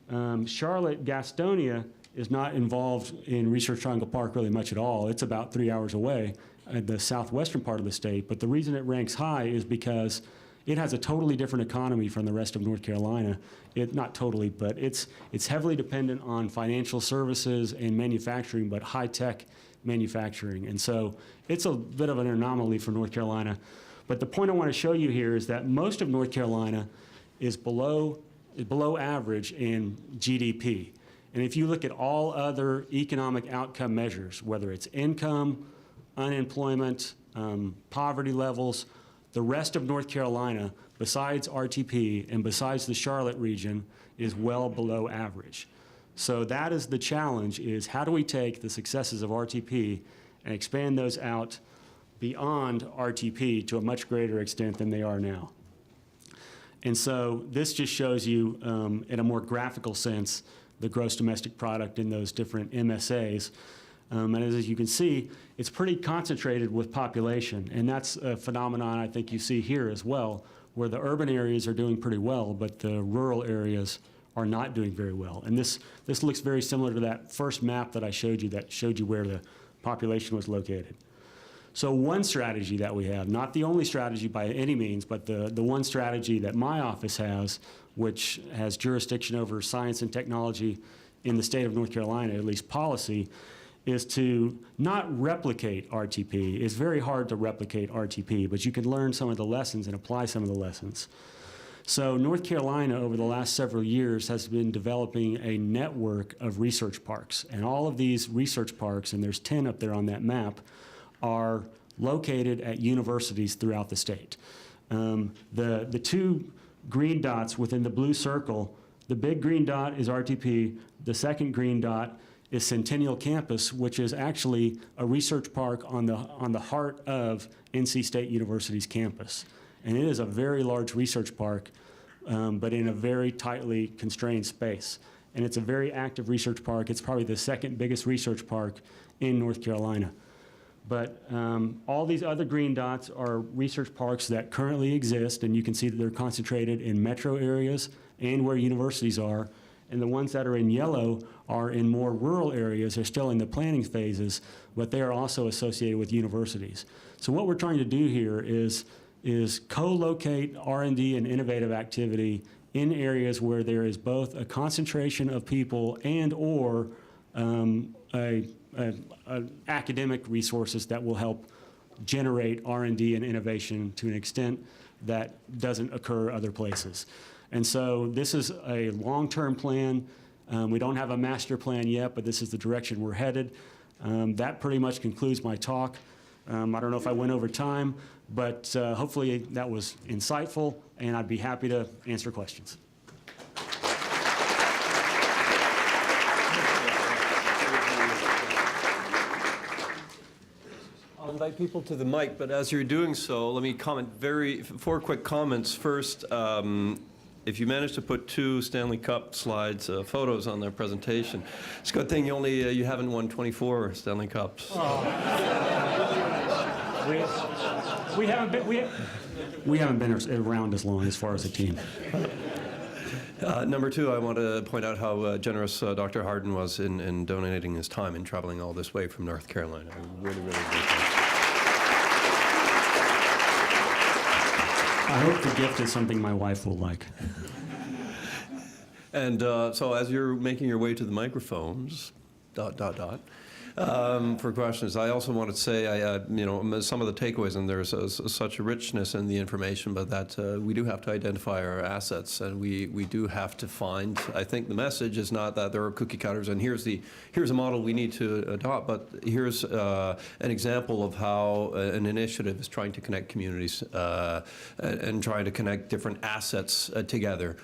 Charlotte-Gastonia is not involved in Research Triangle Park really much at all. It's about 3 hours away in the southwestern part of the state, but the reason it ranks high is because it has a totally different economy from the rest of North Carolina. Not totally, but it's heavily dependent on financial services and manufacturing, but high-tech manufacturing. And so it's a bit of an anomaly for North Carolina. But the point I want to show you here is that most of North Carolina is below average in GDP. And if you look at all other economic outcome measures, whether it's income, unemployment, poverty levels, the rest of North Carolina, besides RTP and besides the Charlotte region, is well below average. So that is the challenge, is how do we take the successes of RTP and expand those out beyond RTP to a much greater extent than they are now. And so this just shows you, in a more graphical sense, the gross domestic product in those different MSAs. And as you can see, it's pretty concentrated with population, and that's a phenomenon I think you see here as well, where the urban areas are doing pretty well, but the rural areas are not doing very well. And this looks very similar to that first map that I showed you where the population was located. So one strategy that we have, not the only strategy by any means, but the one strategy that my office has, which has jurisdiction over science and technology in the state of North Carolina, at least policy, is to not replicate RTP. It's very hard to replicate RTP, but you can learn some of the lessons and apply some of the lessons. So North Carolina, over the last several years, has been developing a network of research parks. And all of these research parks, and there's 10 up there on that map, are located at universities throughout the state. The 2 green dots within the blue circle, the big green dot is RTP, the second green dot is Centennial Campus, which is actually a research park on the heart of NC State University's campus. And it is a very large research park, but in a very tightly constrained space. And it's a very active research park. It's probably the second biggest research park in North Carolina. But all these other green dots are research parks that currently exist, and you can see that they're concentrated in metro areas and where universities are. And the ones that are in yellow are in more rural areas. They're still in the planning phases, but they are also associated with universities. So what we're trying to do here is co-locate R&D and innovative activity in areas where there is both a concentration of people and or academic resources that will help generate R&D and innovation to an extent that doesn't occur other places. And so this is a long-term plan. We don't have a master plan yet, but this is the direction we're headed. That pretty much concludes my talk. I don't know if I went over time, but hopefully that was insightful, and I'd be happy to answer questions. I'll invite people to the mic, but as you're doing so, let me comment 4 quick comments. First, if you manage to put 2 Stanley Cup slides, photos on their presentation, it's a good thing you haven't won 24 Stanley Cups. Oh. We haven't been around as long as far as a team. Number 2, I want to point out how generous Dr. Hardin was in donating his time and traveling all this way from North Carolina. Really, really grateful. I hope the gift is something my wife will like. And so as you're making your way to the microphones, for questions, I also want to say, some of the takeaways, and there's such a richness in the information, but that we do have to identify our assets, and we do have to find, I think the message is not that there are cookie cutters, and here's a model we need to adopt, but here's an example of how an initiative is trying to connect communities and trying to connect different assets together.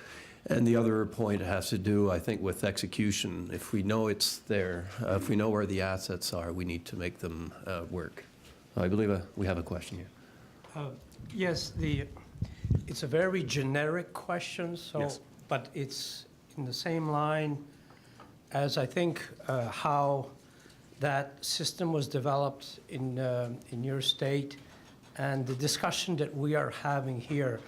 And the other point has to do, I think, with execution. If we know it's there, if we know where the assets are, we need to make them work. I believe we have a question here. Yes, it's a very generic question, so, Yes. but it's in the same line as I think how that system was developed in your state and the discussion that we are having here.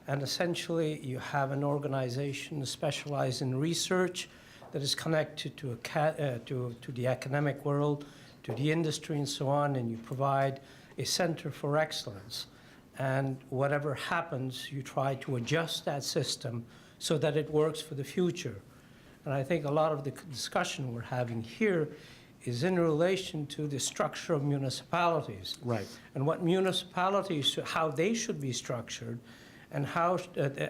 And essentially, you have an organization specialized in research that is connected to the academic world, to the industry and so on, and you provide a center for excellence. And whatever happens, you try to adjust that system so that it works for the future. And I think a lot of the discussion we're having here is in relation to the structure of municipalities. Right. And what municipalities, how they should be structured, and how,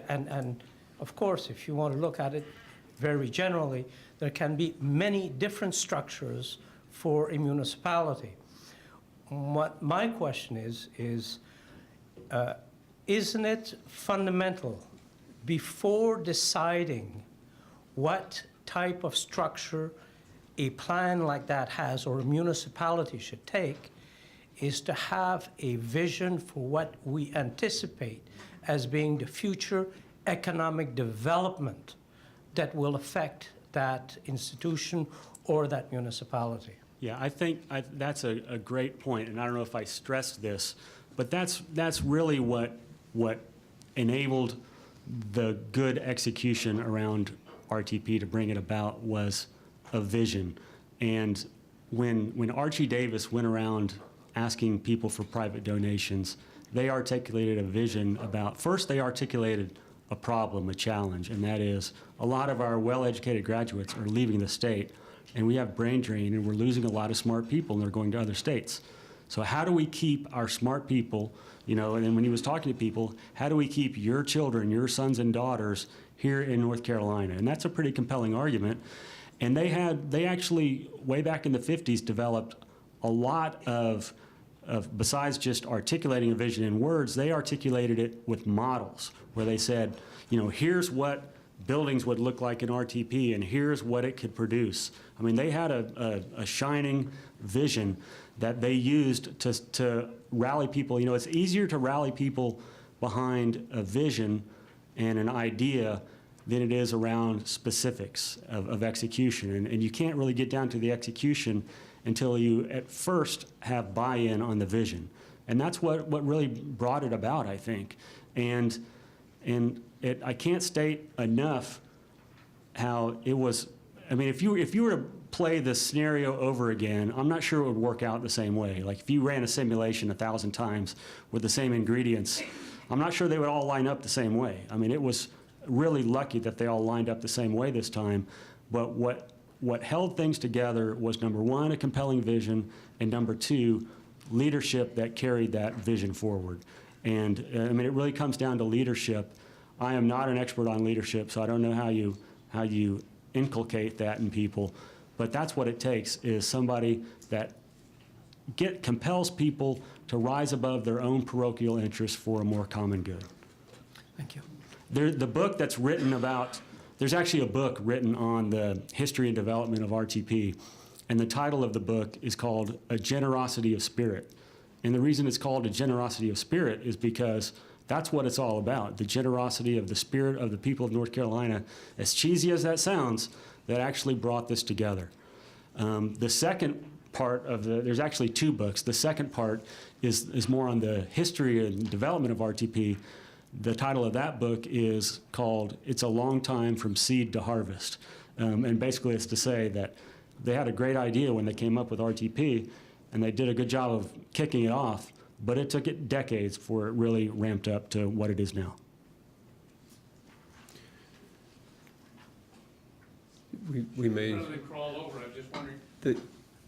and of course, if you want to look at it very generally, there can be many different structures for a municipality. What my question is isn't it fundamental before deciding what type of structure a plan like that has or a municipality should take is to have a vision for what we anticipate as being the future economic development that will affect that institution or that municipality? Yeah, I think that's a great point, and I don't know if I stressed this, but that's really what enabled the good execution around RTP to bring it about was a vision. And when Archie Davis went around asking people for private donations, they articulated a vision about, first they articulated a problem, a challenge, and that is a lot of our well-educated graduates are leaving the state, and we have brain drain, and we're losing a lot of smart people, and they're going to other states. So how do we keep our smart people, you know, and then when he was talking to people, how do we keep your children, your sons and daughters here in North Carolina? And that's a pretty compelling argument. And they actually, way back in the 50s, developed a lot of besides just articulating a vision in words, they articulated it with models, where they said, you know, here's what buildings would look like in RTP, and here's what it could produce. I mean, they had a shining vision that they used to rally people. You know, it's easier to rally people behind a vision and an idea than it is around specifics of execution. And you can't really get down to the execution until you at first have buy-in on the vision. And that's what really brought it about, I think. And I can't state enough how it was. I mean, if you were to play this scenario over again, I'm not sure it would work out the same way. Like if you ran a simulation 1,000 times with the same ingredients, I'm not sure they would all line up the same way. I mean, it was really lucky that they all lined up the same way this time. But what held things together was, number one, a compelling vision, and number two, leadership that carried that vision forward. And I mean, it really comes down to leadership. I am not an expert on leadership, so I don't know how you inculcate that in people. But that's what it takes, is somebody that compels people to rise above their own parochial interests for a more common good. Thank you. The book that's written about, there's actually a book written on the history and development of RTP, and the title of the book is called A Generosity of Spirit. And the reason it's called A Generosity of Spirit is because that's what it's all about, the generosity of the spirit of the people of North Carolina, as cheesy as that sounds, that actually brought this together. The second part of there's actually two books. The second part is more on the history and development of RTP. The title of that book is called It's a Long Time from Seed to Harvest. And basically it's to say that they had a great idea when they came up with RTP, and they did a good job of kicking it off, but it took it decades before it really ramped up to what it is now. We may. Rather than crawl over,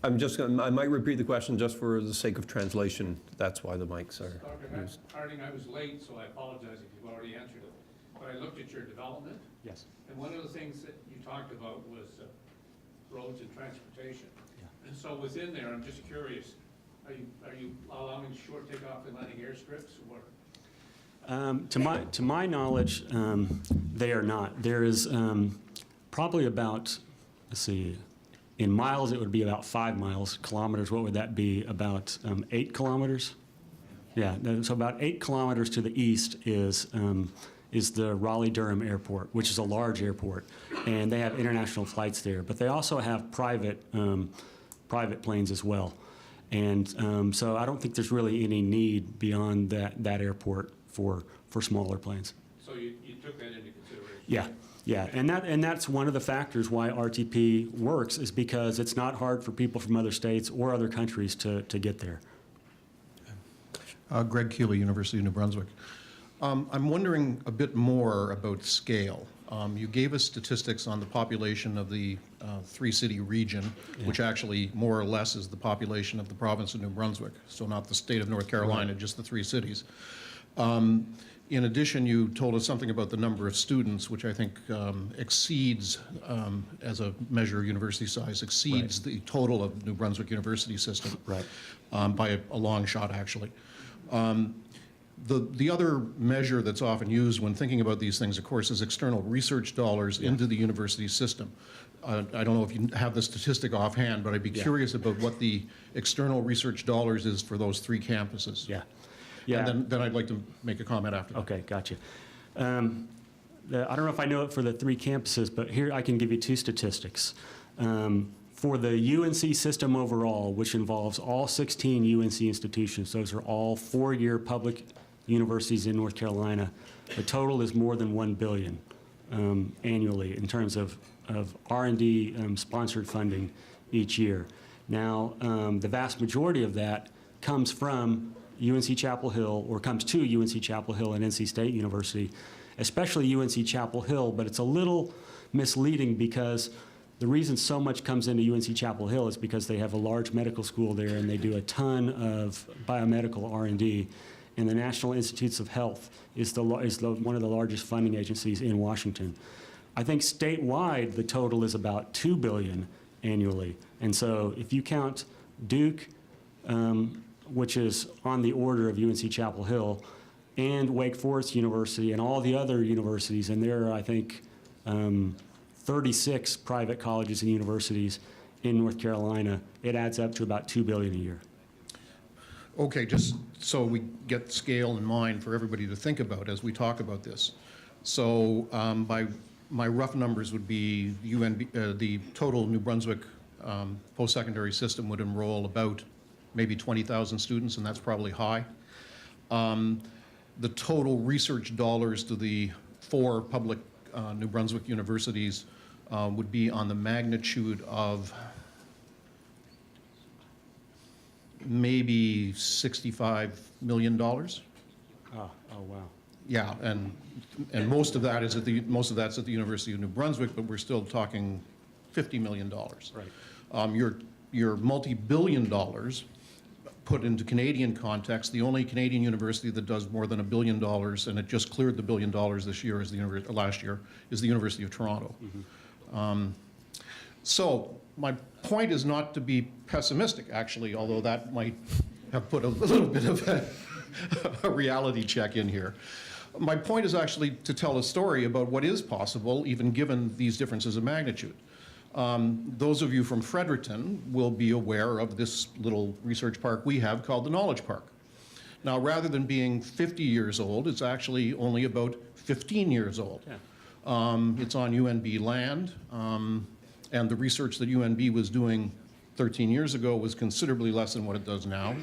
I'm just wondering. I might repeat the question just for the sake of translation. That's why the mics are Dr. used. Harding, I was late, so I apologize if you've already answered it. But I looked at your development, Yes. and one of the things that you talked about was roads and transportation. Yeah. And so within there, I'm just curious, are you allowing short takeoff and landing airstrips, or To my knowledge, they are not. There is probably about, let's see, in miles it would be about 5 miles. Kilometers, what would that be? About 8 kilometers? Yeah, so about 8 kilometers to the east is the Raleigh-Durham Airport, which is a large airport, and they have international flights there. But they also have private planes as well. And so I don't think there's really any need beyond that airport for smaller planes. So you took that into consideration? Yeah, yeah, and that's one of the factors why RTP works, is because it's not hard for people from other states or other countries to get there. Greg Keeley, University of New Brunswick. I'm wondering a bit more about scale. You gave us statistics on the population of the three-city region, which actually more or less is the population of the province of New Brunswick, so not the state of North Carolina, just the three cities. In addition, you told us something about the number of students, which I think exceeds, as a measure of university size, exceeds the total of New Brunswick University system by a long shot, actually. The other measure that's often used when thinking about these things, of course, is external research dollars into the university system. I don't know if you have the statistic offhand, but I'd be curious about what the external research dollars is for those 3 campuses. Yeah. And then I'd like to make a comment after that. Okay, gotcha. I don't know if I know it for the 3 campuses, but here I can give you 2 statistics. For the UNC system overall, which involves all 16 UNC institutions, those are all 4-year public universities in North Carolina, the total is more than $1 billion annually in terms of R&D sponsored funding each year. Now, the vast majority of that comes from UNC Chapel Hill, or comes to UNC Chapel Hill and NC State University, especially UNC Chapel Hill, but it's a little misleading because the reason so much comes into UNC Chapel Hill is because they have a large medical school there and they do a ton of biomedical R&D. And the National Institutes of Health is one of the largest funding agencies in Washington. I think statewide the total is about $2 billion annually. And so if you count Duke, which is on the order of UNC Chapel Hill, and Wake Forest University and all the other universities, and there are, I think, 36 private colleges and universities in North Carolina, it adds up to about $2 billion a year. Okay, just so we get scale in mind for everybody to think about as we talk about this. So by my rough numbers would be the total New Brunswick post-secondary system would enroll about maybe 20,000 students, and that's probably high. The total research dollars to the 4 public New Brunswick universities would be on the magnitude of maybe $65 million. Oh, wow. Yeah, and most of that is that's at the University of New Brunswick, but we're still talking $50 million. Right. Your multi-billion dollars, put into Canadian context, the only Canadian university that does more than $1 billion, and it just cleared the $1 billion this year, last year, is the University of Toronto. Mm-hmm. So my point is not to be pessimistic, actually, although that might have put a little bit of a reality check in here. My point is actually to tell a story about what is possible, even given these differences of magnitude. Those of you from Fredericton will be aware of this little research park we have called the Knowledge Park. Now, rather than being 50 years old, it's actually only about 15 years old. Yeah. It's on UNB land, and the research that UNB was doing 13 years ago was considerably less than what it does now,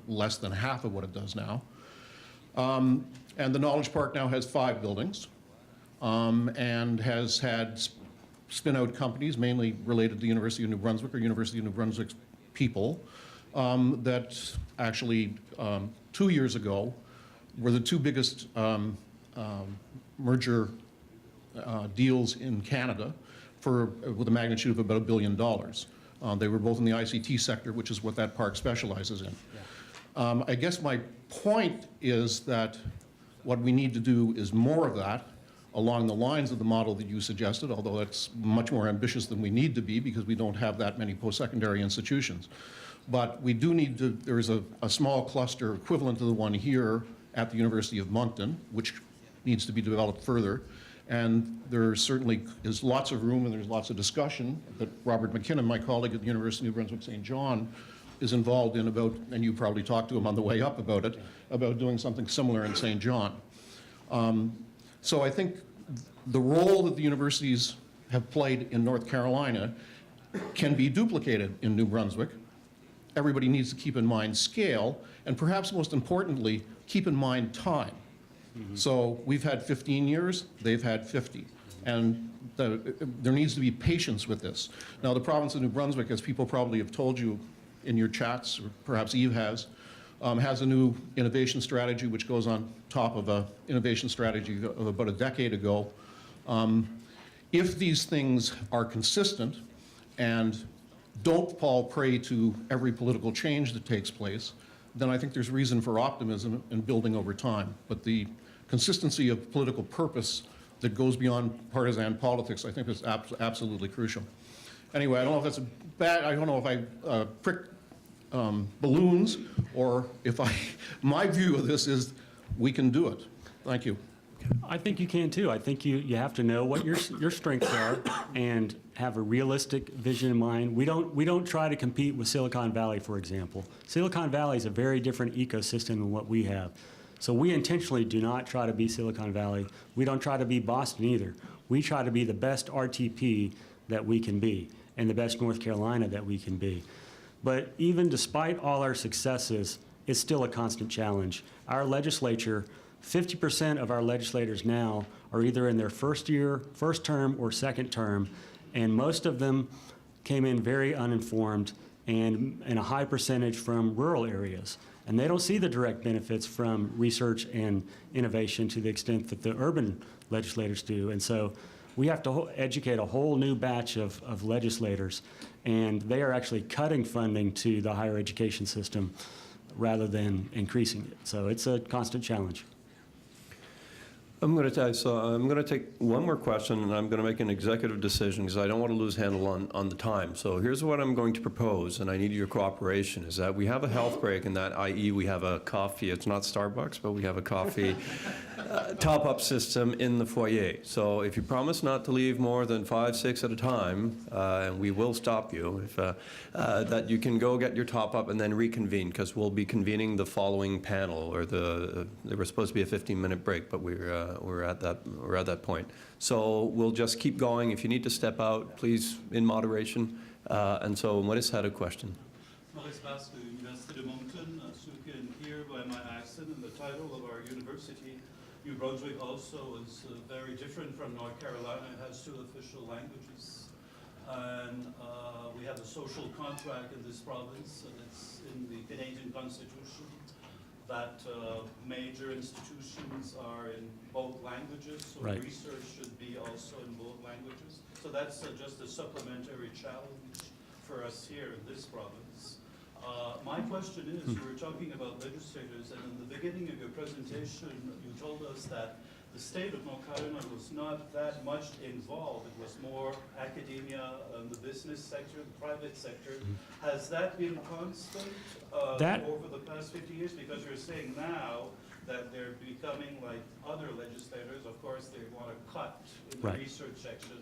less than half of what it does now. And the Knowledge Park now has 5 buildings and has had spin-out companies, mainly related to the University of New Brunswick or University of New Brunswick's people, that actually 2 years ago were the 2 biggest merger deals in Canada with a magnitude of about $1 billion. They were both in the ICT sector, which is what that park specializes in. Yeah. I guess my point is that what we need to do is more of that along the lines of the model that you suggested, although that's much more ambitious than we need to be because we don't have that many post-secondary institutions. But we do need to, there is a small cluster equivalent to the one here at the University of Moncton, which needs to be developed further. And there certainly is lots of room and there's lots of discussion that Robert McKinnon, my colleague at the University of New Brunswick St. John, is involved in about, and you probably talked to him on the way up about it, about doing something similar in St. John. So I think the role that the universities have played in North Carolina can be duplicated in New Brunswick. Everybody needs to keep in mind scale, and perhaps most importantly, keep in mind time. So we've had 15 years, they've had 50. And there needs to be patience with this. Now, the province of New Brunswick, as people probably have told you in your chats, or perhaps Eve has a new innovation strategy which goes on top of an innovation strategy of about a decade ago. If these things are consistent and don't fall prey to every political change that takes place, then I think there's reason for optimism and building over time. But the consistency of political purpose that goes beyond partisan politics, I think is absolutely crucial. Anyway, I don't know if that's a bad, I don't know if I pricked balloons or if my view of this is we can do it. Thank you. I think you can too. I think you have to know what your strengths are and have a realistic vision in mind. We don't try to compete with Silicon Valley, for example. Silicon Valley is a very different ecosystem than what we have. So we intentionally do not try to be Silicon Valley. We don't try to be Boston either. We try to be the best RTP that we can be and the best North Carolina that we can be. But even despite all our successes, it's still a constant challenge. Our legislature, 50% of our legislators now are either in their first term or second term, and most of them came in very uninformed and a high percentage from rural areas. And they don't see the direct benefits from research and innovation to the extent that the urban legislators do. And so we have to educate a whole new batch of legislators, and they are actually cutting funding to the higher education system rather than increasing it. So it's a constant challenge. I'm going to take one more question, and I'm going to make an executive decision because I don't want to lose handle on the time. So here's what I'm going to propose, and I need your cooperation, is that we have a health break, and that, i.e., we have a coffee. It's not Starbucks, but we have a coffee top-up system in the foyer. So if you promise not to leave more than 5, 6 at a time, and we will stop you, if, that you can go get your top-up and then reconvene, because we'll be convening the following panel, or there was supposed to be a 15-minute break, but we're at that point. So we'll just keep going. If you need to step out, please, in moderation. And so Maurice had a question. Maurice Basque, University of Moncton. As you can hear by my accent and the title of our university, New Brunswick also is very different from North Carolina. It has 2 official languages. And we have a social contract in this province, and it's in the Canadian Constitution that major institutions are in both languages, so right. Research should be also in both languages. So that's just a supplementary challenge for us here in this province. My question is, you were talking about legislators, and in the beginning of your presentation, you told us that the state of North Carolina was not that much involved. It was more academia, the business sector, the private sector. Has that been constant over the past 50 years? Because you're saying now that they're becoming like other legislators. Of course, they want to cut in the right. research section,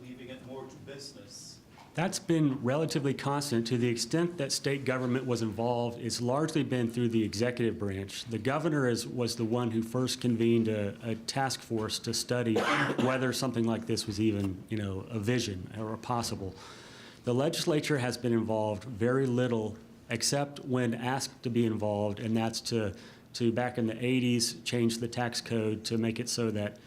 leaving it more to business. That's been relatively constant to the extent that state government was involved. It's largely been through the executive branch. The governor was the one who first convened a task force to study whether something like this was even, a vision or possible. The legislature has been involved very little, except when asked to be involved, and that's to back in the 80s change the tax code to make it so that,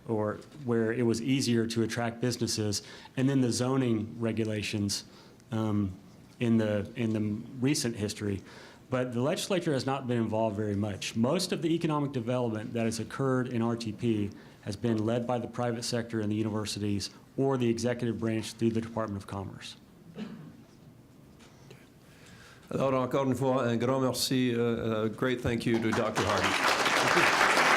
or where it was easier to attract businesses, and then the zoning regulations in the recent history. But the legislature has not been involved very much. Most of the economic development that has occurred in RTP has been led by the private sector and the universities or the executive branch through the Department of Commerce. Alors, encore une fois, un grand merci, great thank you to Dr. Hardin.